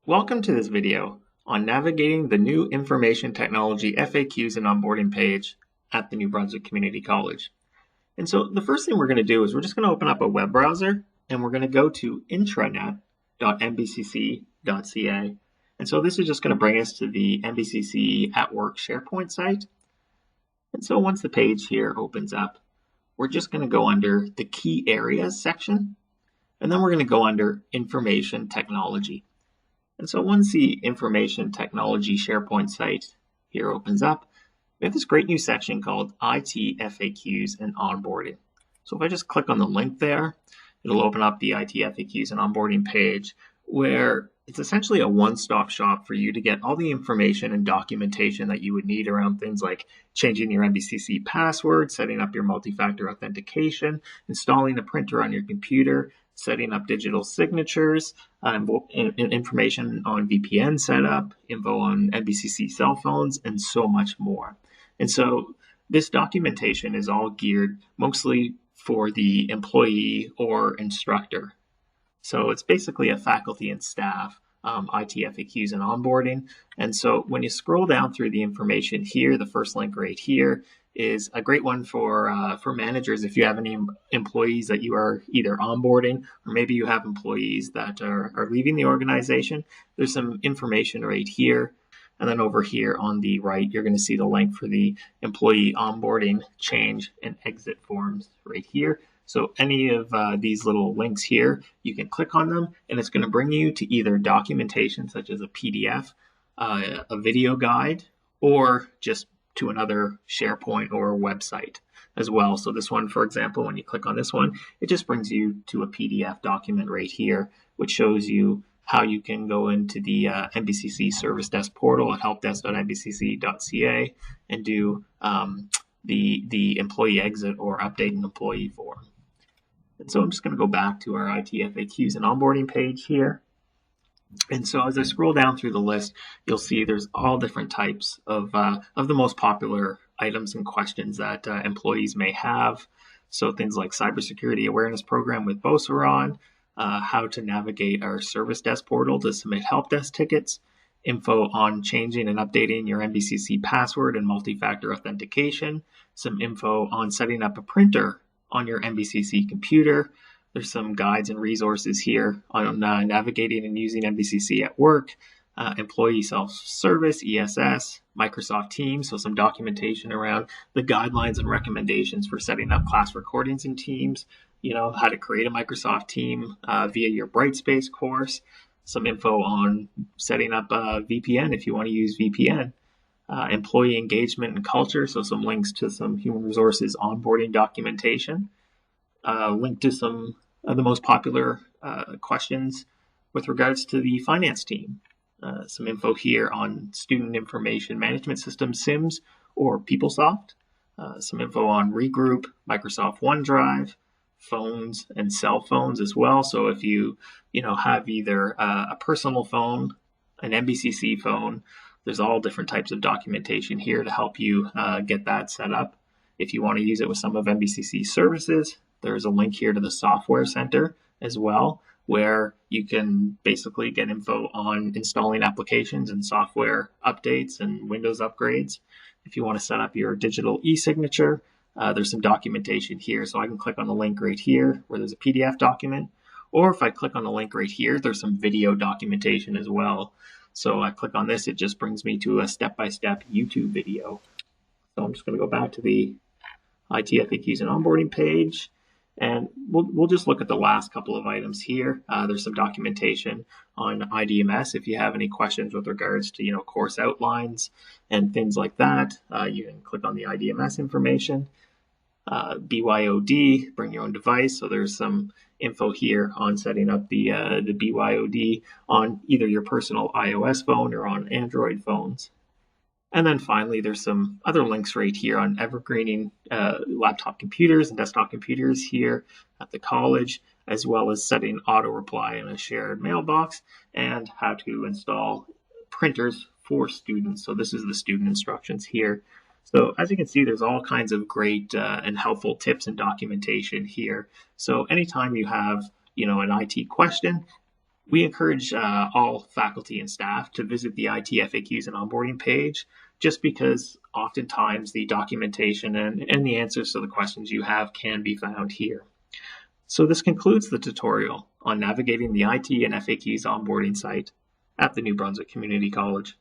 Welcome to this video on navigating the new information technology FAQs and onboarding page at the New Brunswick Community College. And so the first thing we're going to do is we're just going to open up a web browser and we're going to go to intranet.nbcc.ca. And so this is just going to bring us to the NBCC at Work SharePoint site. And so once the page here opens up, we're just going to go under the key areas section, and then we're going to go under information technology. And so once the information technology SharePoint site here opens up, we have this great new section called IT FAQs and Onboarding. So if I just click on the link there, it'll open up the IT FAQs and Onboarding page, where it's essentially a one-stop shop for you to get all the information and documentation that you would need around things like changing your NBCC password, setting up your multi-factor authentication, installing a printer on your computer, setting up digital signatures, information on VPN setup, info on NBCC cell phones, and so much more. And so this documentation is all geared mostly for the employee or instructor. So it's basically a faculty and staff IT FAQs and onboarding. And so when you scroll down through the information here, the first link right here is a great one for managers if you have any employees that you are either onboarding, or maybe you have employees that are leaving the organization. There's some information right here. And then over here on the right, you're going to see the link for the employee onboarding, change, and exit forms right here. So any of these little links here, you can click on them, and it's going to bring you to either documentation such as a PDF, a video guide, or just to another SharePoint or website as well. So this one, for example, when you click on this one, it just brings you to a PDF document right here, which shows you how you can go into the NBCC Service Desk portal at helpdesk.nbcc.ca and do the employee exit or update an employee form. And so I'm just going to go back to our IT FAQs and onboarding page here. And so as I scroll down through the list, you'll see there's all different types of the most popular items and questions that employees may have. So things like cybersecurity awareness program with BOSARON, how to navigate our service desk portal to submit help desk tickets, info on changing and updating your NBCC password and multi-factor authentication, some info on setting up a printer on your NBCC computer. There's some guides and resources here on navigating and using NBCC at work, employee self-service, ESS, Microsoft Teams, so some documentation around the guidelines and recommendations for setting up class recordings in Teams, how to create a Microsoft team via your Brightspace course, some info on setting up a VPN if you want to use VPN, employee engagement and culture, so some links to some human resources onboarding documentation, link to some of the most popular questions with regards to the finance team. Some info here on student information management system, SIMS, or PeopleSoft. Some info on Regroup, Microsoft OneDrive, phones and cell phones as well. So if you have either a personal phone, an NBCC phone, there's all different types of documentation here to help you get that set up. If you want to use it with some of NBCC services, there's a link here to the Software Center as well, where you can basically get info on installing applications and software updates and Windows upgrades. If you want to set up your digital e-signature, there's some documentation here. So I can click on the link right here where there's a PDF document, or if I click on the link right here, there's some video documentation as well. So I click on this, it just brings me to a step-by-step YouTube video. So I'm just going to go back to the IT FAQs and onboarding page, and we'll just look at the last couple of items here. There's some documentation on IDMS if you have any questions with regards to course outlines and things like that. You can click on the IDMS information. BYOD, bring your own device. So there's some info here on setting up the BYOD on either your personal iOS phone or on Android phones. And then finally, there's some other links right here on evergreening laptop computers and desktop computers here at the college, as well as setting auto reply in a shared mailbox and how to install printers for students. So this is the student instructions here. So as you can see, there's all kinds of great and helpful tips and documentation here. So anytime you have, an IT question, We encourage all faculty and staff to visit the IT FAQs and onboarding page, just because oftentimes the documentation and the answers to the questions you have can be found here. So this concludes the tutorial on navigating the IT and FAQs onboarding site at the New Brunswick Community College.